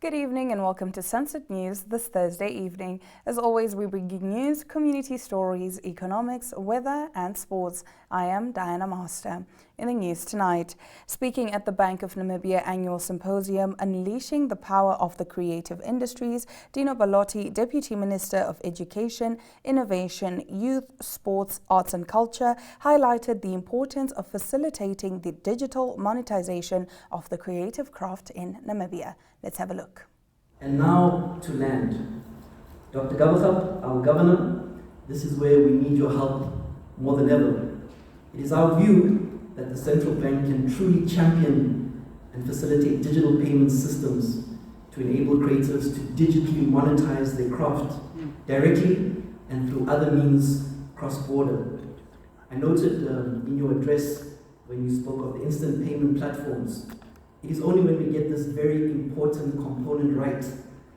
Good evening and welcome to Sunset News this Thursday evening. As always, we bring you news, community stories, economics, weather and sports. I am Diana Master. In the news tonight, speaking at the Bank of Namibia Annual Symposium, Unleashing the Power of the Creative Industries, Dino Balotti, Deputy Minister of Education, Innovation, Youth, Sports, Arts and Culture, highlighted the importance of facilitating the digital monetization of the creative craft in Namibia. Let's have a look. And now to land. Dr. Gabachab, our governor, this is where we need your help more than ever. It is our view that the central bank can truly champion and facilitate digital payment systems to enable creatives to digitally monetize their craft directly and through other means cross-border. I noted in your address when you spoke of the instant payment platforms, it is only when we get this very important component right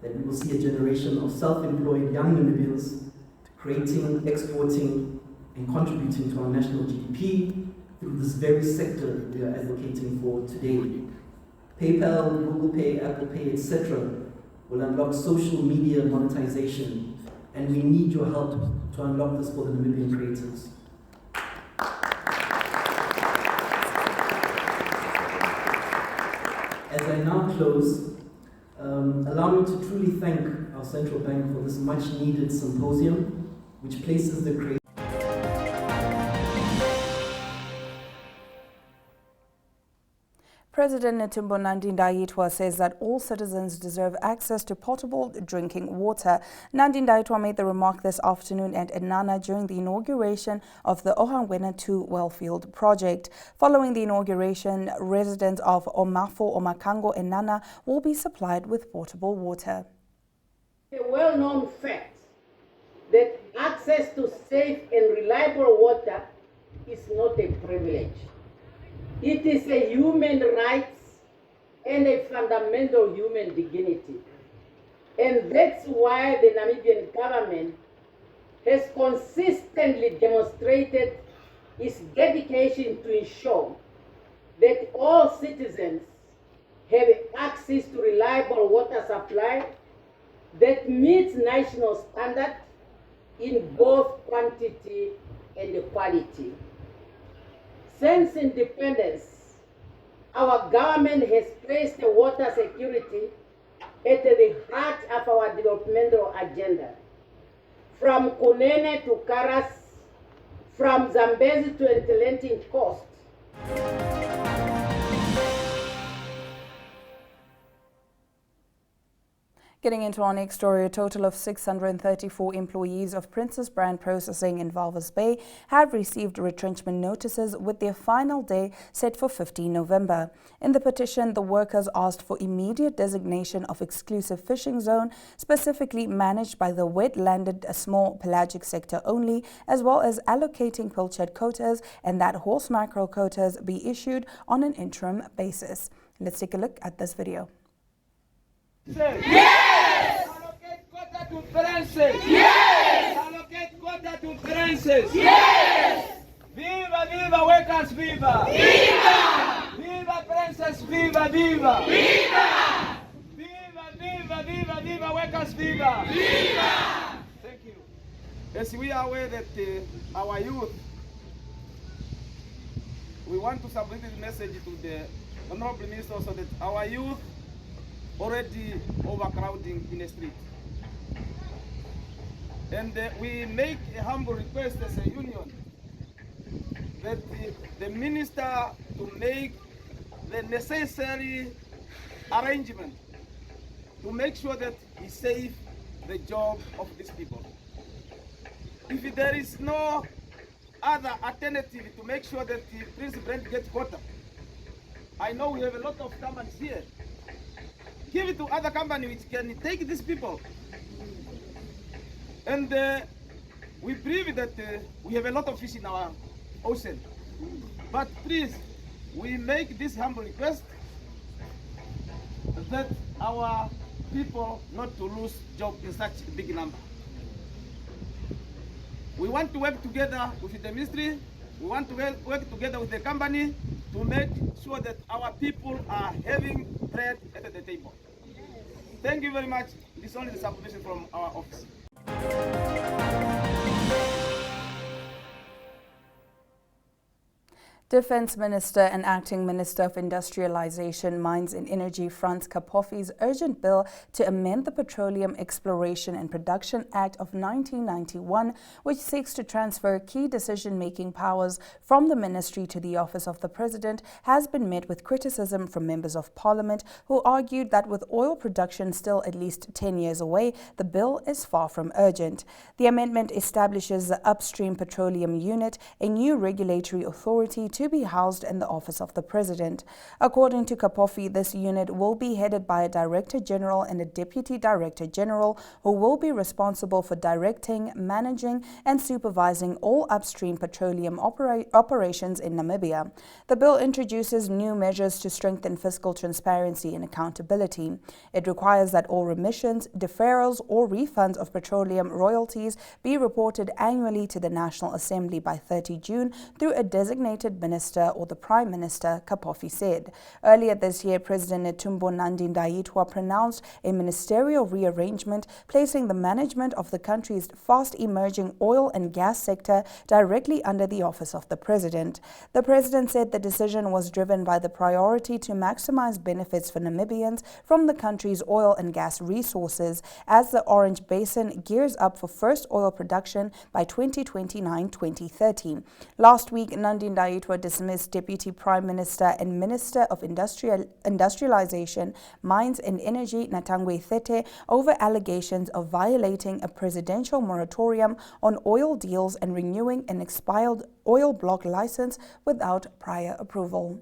that we will see a generation of self-employed young Namibians creating, exporting, and contributing to our national GDP through this very sector we are advocating for today. PayPal, Google Pay, Apple Pay, etc. will unlock social media monetization, and we need your help to unlock this for the Namibian creators. As I now close, allow me to truly thank our central bank for this much needed symposium, which places the creative. President Netumbo Nandi-Ndaitwah says that all citizens deserve access to potable drinking water. Nandi-Ndaitwah made the remark this afternoon at Enana during the inauguration of the Ohangwena 2 Wellfield project. Following the inauguration, residents of Omafo, Omakango, Enana will be supplied with potable water. A well-known fact that access to safe and reliable water is not a privilege. It is a human right and a fundamental human dignity. And that's why the Namibian government has consistently demonstrated its dedication to ensure that all citizens have access to reliable water supply that meets national standards in both quantity and quality. Since independence, our government has placed water security at the heart of our developmental agenda. From Kunene to Karas, from Zambezi to Atlantic Coast. Getting into our next story, a total of 634 employees of Princess Brand Processing in Walvis Bay have received retrenchment notices with their final day set for 15 November. In the petition, the workers asked for immediate designation of exclusive fishing zone, specifically managed by the wet-landed small pelagic sector only, as well as allocating pilchard quotas and that horse mackerel quotas be issued on an interim basis. Let's take a look at this video. Yes! Allocate quota to Francis! Yes! Allocate quota to Francis! Yes! Viva, viva, workers, viva! Viva! Viva, Princess, viva, viva! Viva! Viva, viva, viva, viva, workers, viva! Viva! Thank you. Yes, we are aware that our youth, we want to submit this message to the Honorable Minister so that our youth already overcrowding in the street. And we make a humble request as a union that the minister to make the necessary arrangement to make sure that he saves the job of these people. If there is no other alternative to make sure that the Prince Brand gets quota, I know we have a lot of companies here. Give it to other companies which can take these people. And we believe that we have a lot of fish in our ocean. But please, we make this humble request that our people not to lose jobs in such a big number. We want to work together with the ministry. We want to work together with the company to make sure that our people are having bread at the table. Thank you very much. This is only the submission from our office. Defence Minister and Acting Minister of Industrialisation, Mines and Energy Frans Kapofi's urgent bill to amend the Petroleum Exploration and Production Act of 1991, which seeks to transfer key decision-making powers from the ministry to the office of the President, has been met with criticism from members of Parliament who argued that with oil production still at least 10 years away, the bill is far from urgent. The amendment establishes the Upstream Petroleum Unit, a new regulatory authority to be housed in the office of the President. According to Kapofi, this unit will be headed by a Director General and a Deputy Director General who will be responsible for directing, managing and supervising all upstream petroleum operations in Namibia. The bill introduces new measures to strengthen fiscal transparency and accountability. It requires that all remissions, deferrals or refunds of petroleum royalties be reported annually to the National Assembly by 30 June through a designated Minister or the Prime Minister, Kapofi said. Earlier this year, President Netumbo Nandi-Ndaitwah pronounced a ministerial rearrangement placing the management of the country's fast-emerging oil and gas sector directly under the office of the President. The President said the decision was driven by the priority to maximize benefits for Namibians from the country's oil and gas resources as the Orange Basin gears up for first oil production by 2029-2030. Last week, Nandi-Ndaitwah dismissed Deputy Prime Minister and Minister of Industrialization, Mines and Energy, Natangwe Thete, over allegations of violating a presidential moratorium on oil deals and renewing an expired oil block license without prior approval.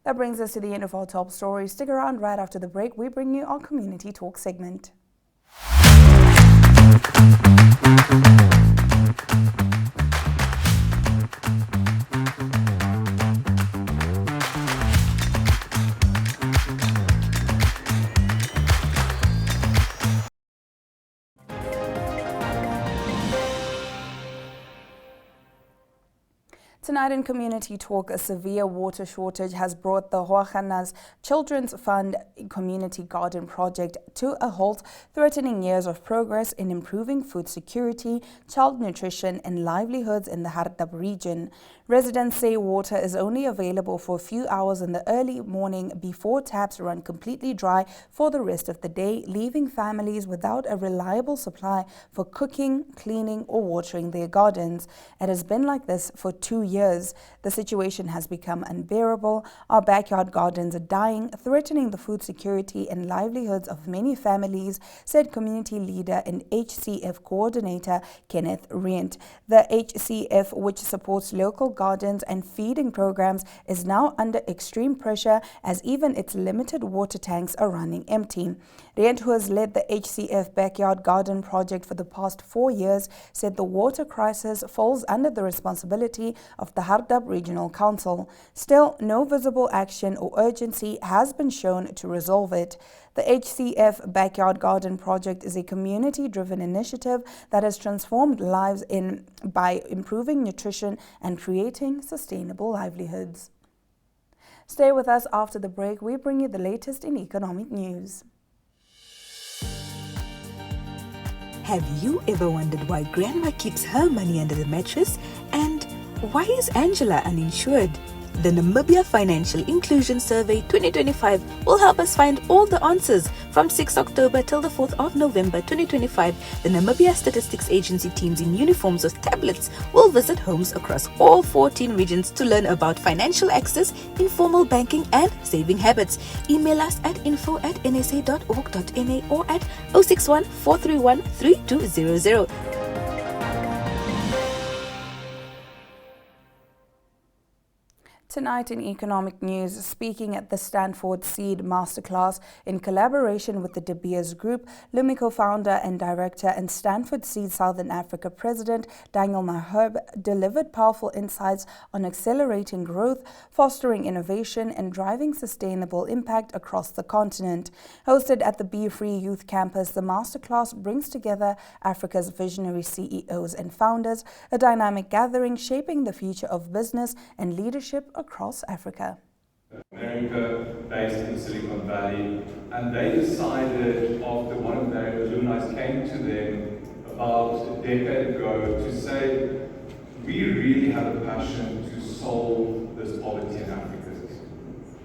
That brings us to the end of our top stories. Stick around. Right after the break, we bring you our Community Talk segment. Tonight in Community Talk, a severe water shortage has brought the Hoagana's Children's Fund Community Garden project to a halt, threatening years of progress in improving food security, child nutrition and livelihoods in the Hardap region. Residents say water is only available for a few hours in the early morning before taps run completely dry for the rest of the day, leaving families without a reliable supply for cooking, cleaning or watering their gardens. It has been like this for 2 years. The situation has become unbearable. Our backyard gardens are dying, threatening the food security and livelihoods of many families, said community leader and HCF coordinator Kenneth Rient. The HCF, which supports local gardens and feeding programs, is now under extreme pressure as even its limited water tanks are running empty. Rient, who has led the HCF Backyard Garden project for the past 4 years, said the water crisis falls under the responsibility of the Hardap Regional Council. Still, no visible action or urgency has been shown to resolve it. The HCF Backyard Garden project is a community-driven initiative that has transformed lives by improving nutrition and creating sustainable livelihoods. Stay with us after the break. We bring you the latest in economic news. Have you ever wondered why Grandma keeps her money under the mattress? And why is Angela uninsured? The Namibia Financial Inclusion Survey 2025 will help us find all the answers. From 6 October till the 4th of November 2025, the Namibia Statistics Agency teams in uniforms with tablets will visit homes across all 14 regions to learn about financial access, informal banking and saving habits. Email us at info@nsa.org.na or at 061 431 3200. Tonight in economic news, speaking at the Stanford Seed Masterclass in collaboration with the De Beers Group, Lumi co-founder and director and Stanford Seed Southern Africa president Daniel Mahub delivered powerful insights on accelerating growth, fostering innovation and driving sustainable impact across the continent. Hosted at the Be Free Youth Campus, the masterclass brings together Africa's visionary CEOs and founders, a dynamic gathering shaping the future of business and leadership across Africa. America, based in Silicon Valley, and they decided after one of their alumni came to them about a decade ago to say, we really have a passion to solve this poverty in Africa.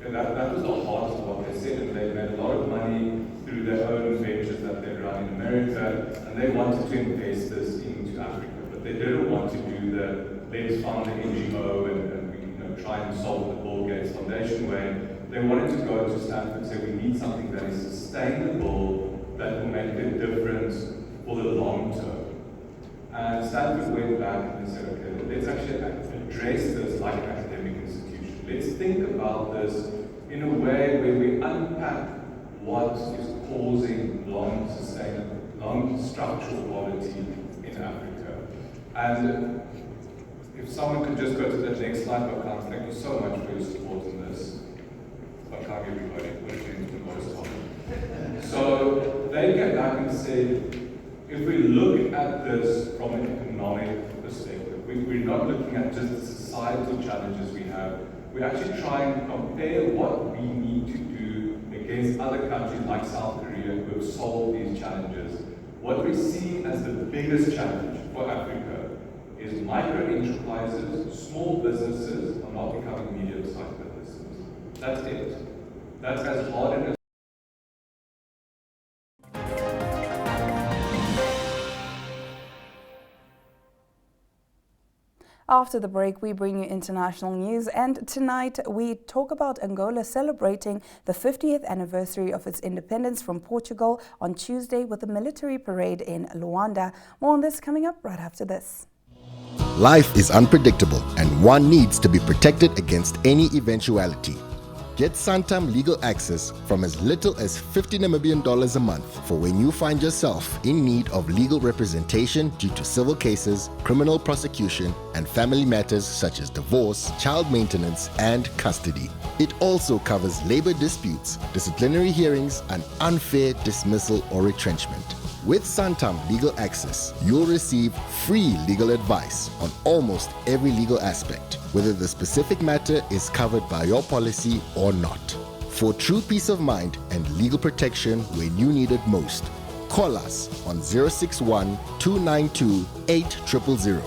And that was the heart of what they said, and they made a lot of money through their own ventures that they run in America, and they wanted to invest this into Africa, but they didn't want to do the let's fund the NGO and try and solve the Bill Gates Foundation way. They wanted to go to Stanford and say we need something that is sustainable, that will make a difference for the long term. And Stanford went back and said, okay, let's actually address this like an academic institution. Let's think about this in a way where we unpack what is causing long structural poverty in Africa. And if someone could just go to the next slide, Bakan, thank you so much for your support in this. Bakan, everybody, what is the most common? So they came back and said, if we look at this from an economic perspective, we're not looking at just the societal challenges we have. We actually try and compare what we need to do against other countries like South Korea who have solved these challenges. What we see as the biggest challenge for Africa is micro enterprises, small businesses are not becoming medium-sized businesses. That's it. That's as hard and as After the break, we bring you international news, and tonight we talk about Angola celebrating the 50th anniversary of its independence from Portugal on Tuesday with a military parade in Luanda. More on this coming up right after this. Life is unpredictable and one needs to be protected against any eventuality. Get Santam legal access from as little as 50 Namibian dollars a month for when you find yourself in need of legal representation due to civil cases, criminal prosecution, and family matters such as divorce, child maintenance, and custody. It also covers labor disputes, disciplinary hearings, and unfair dismissal or retrenchment. With Santam Legal Access, you'll receive free legal advice on almost every legal aspect, whether the specific matter is covered by your policy or not. For true peace of mind and legal protection when you need it most, call us on 061 292 8000.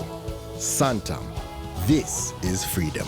Santam. This is freedom.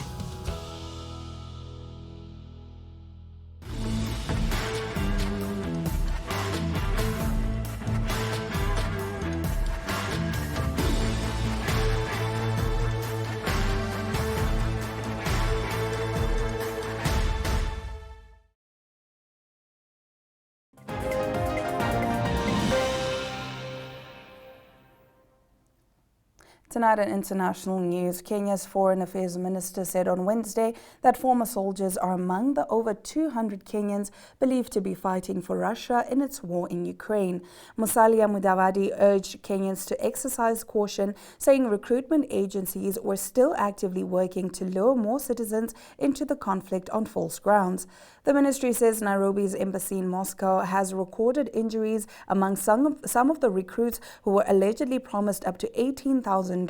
Tonight in international news, Kenya's Foreign Affairs Minister said on Wednesday that former soldiers are among the over 200 Kenyans believed to be fighting for Russia in its war in Ukraine. Musalia Mudavadi urged Kenyans to exercise caution, saying recruitment agencies were still actively working to lure more citizens into the conflict on false grounds. The ministry says Nairobi's embassy in Moscow has recorded injuries among some of the recruits who were allegedly promised up to $18,000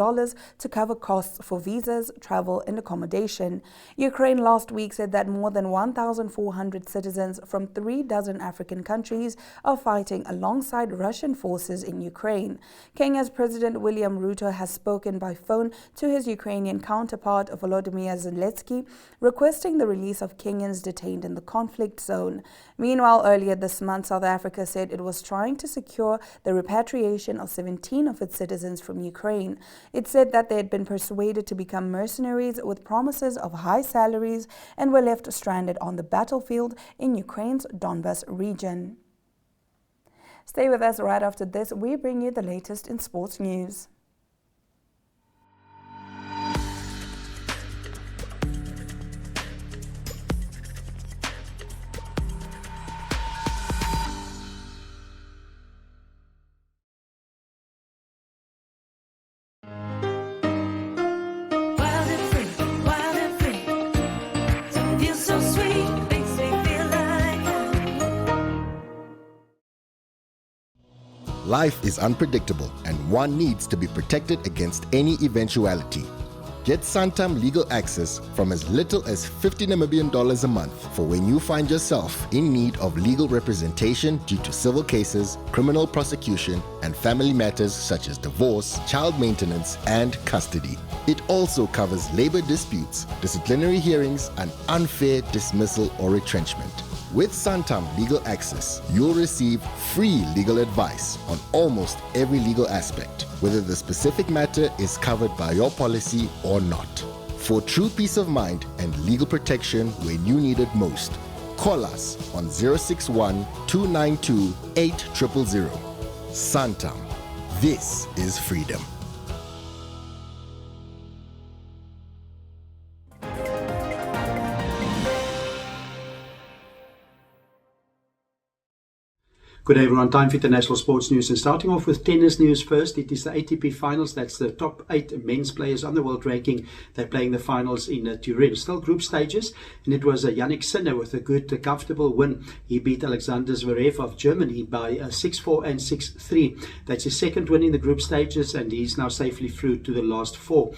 to cover costs for visas, travel, and accommodation. Ukraine last week said that more than 1,400 citizens from 36 African countries are fighting alongside Russian forces in Ukraine. Kenya's President William Ruto has spoken by phone to his Ukrainian counterpart Volodymyr Zelensky, requesting the release of Kenyans detained in the conflict zone. Meanwhile, earlier this month, South Africa said it was trying to secure the repatriation of 17 of its citizens from Ukraine. It said that they had been persuaded to become mercenaries with promises of high salaries and were left stranded on the battlefield in Ukraine's Donbas region. Stay with us. Right after this, we bring you the latest in sports news. Life is unpredictable and one needs to be protected against any eventuality. Get Santam legal access from as little as 50 Namibian dollars a month for when you find yourself in need of legal representation due to civil cases, criminal prosecution, and family matters such as divorce, child maintenance, and custody. It also covers labor disputes, disciplinary hearings, and unfair dismissal or retrenchment. With Santam Legal Access, you'll receive free legal advice on almost every legal aspect, whether the specific matter is covered by your policy or not. For true peace of mind and legal protection when you need it most, call us on 061 292 8000. Santam. This is freedom. Good day everyone, time for international sports news, and starting off with tennis news first. It is the ATP finals. That's the top 8 men's players on the world ranking. They're playing the finals in Turin, still group stages, and it was Jannik Sinner with a good comfortable win. He beat Alexander Zverev of Germany by 6-4 and 6-3. That's his second win in the group stages, and he's now safely through to the last 4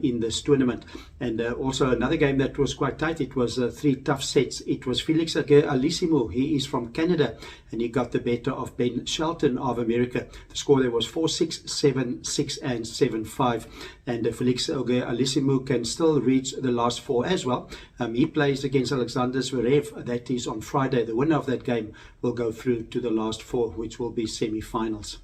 in this tournament. And also another game that was quite tight. It was 3 tough sets. It was Felix Auger-Aliassime. He is from Canada, and he got the better of Ben Shelton of America. The score there was 4-6, 7-6 and 7-5. And Felix Auger-Aliassime can still reach the last 4 as well. He plays against Alexander Zverev. That is on Friday. The winner of that game will go through to the last 4, which will be semi-finals.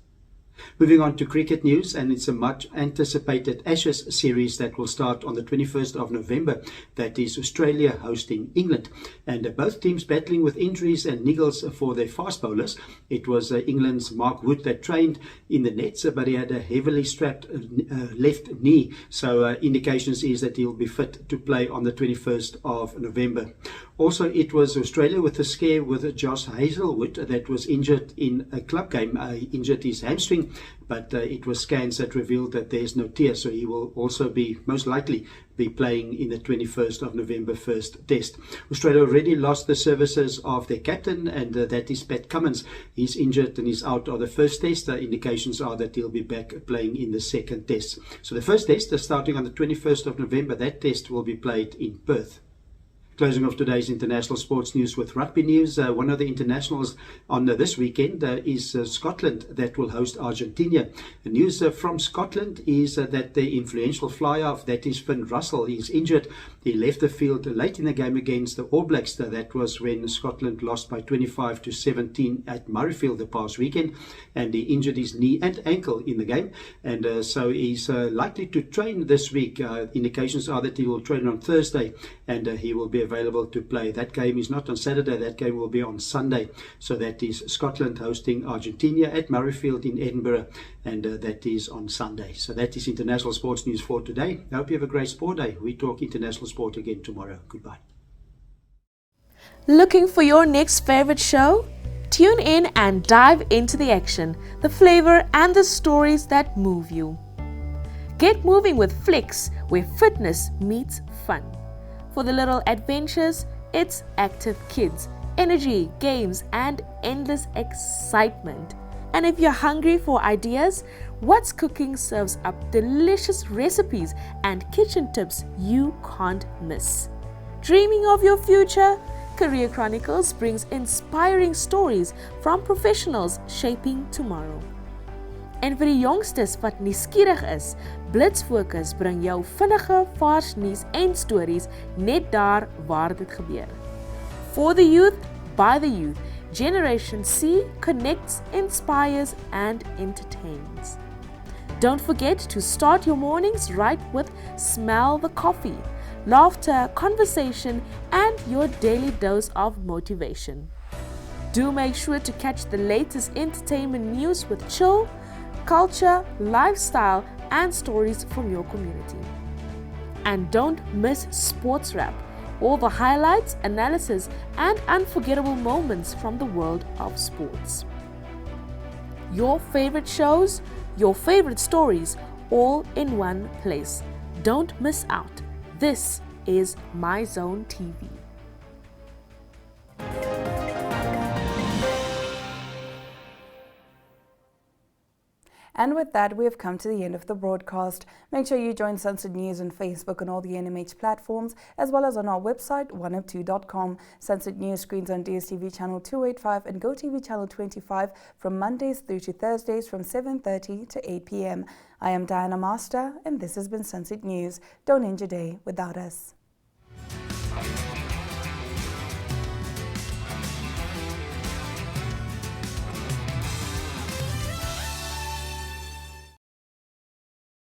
Moving on to cricket news, and it's a much anticipated Ashes series that will start on the 21st of November. That is Australia hosting England, and both teams battling with injuries and niggles for their fast bowlers. It was England's Mark Wood that trained in the nets, but he had a heavily strapped left knee, so indications is that he'll be fit to play on the 21st of November. Also, it was Australia with a scare with Josh Hazlewood that was injured in a club game. He injured his hamstring, but it was scans that revealed that there's no tear, so he will also be most likely be playing in the 21st of November first test. Australia already lost the services of their captain, and that is Pat Cummins. He's injured and is out of the first test. The indications are that he'll be back playing in the second test. So the first test is starting on the 21st of November. That test will be played in Perth. Closing off today's international sports news with rugby news. One of the internationals on this weekend is Scotland, that will host Argentina. The news from Scotland is that the influential fly-off, that is Finn Russell, is injured. He left the field late in the game against the All Blacks. That was when Scotland lost by 25-17 at Murrayfield the past weekend, and he injured his knee and ankle in the game, and so he's likely to train this week. Indications are that he will train on Thursday, and he will be available to play. That game is not on Saturday, that game will be on Sunday. So that is Scotland hosting Argentina at Murrayfield in Edinburgh, and that is on Sunday. So that is international sports news for today. I hope you have a great sport day. We talk international sport again tomorrow. Goodbye. Looking for your next favorite show? Tune in and dive into the action, the flavor and the stories that move you. Get moving with Flicks, where fitness meets fun. For the little adventures, it's active kids, energy, games, and endless excitement. And if you're hungry for ideas, What's Cooking serves up delicious recipes and kitchen tips you can't miss. Dreaming of your future? Career Chronicles brings inspiring stories from professionals shaping tomorrow. En vir die yongstes wat nuuskierig is, Blitz Fokus bring jou vinnige, vars nuus en stories net daar waar dit gebeur. For the youth, by the youth, Generation C connects, inspires and entertains. Don't forget to start your mornings right with Smell the Coffee, laughter, conversation and your daily dose of motivation. Do make sure to catch the latest entertainment news with chill, culture, lifestyle and stories from your community. And don't miss Sports Wrap, all the highlights, analysis and unforgettable moments from the world of sports. Your favorite shows, your favorite stories, all in one place. Don't miss out. This is My Zone TV. And with that, we have come to the end of the broadcast. Make sure you join Sunset News on Facebook and all the NMH platforms, as well as on our website, 102.com. Sunset News screens on DSTV channel 285 and GoTV channel 25 from Mondays through to Thursdays from 7:30 to 8 p.m. I am Diana Master, and this has been Sunset News. Don't end your day without us.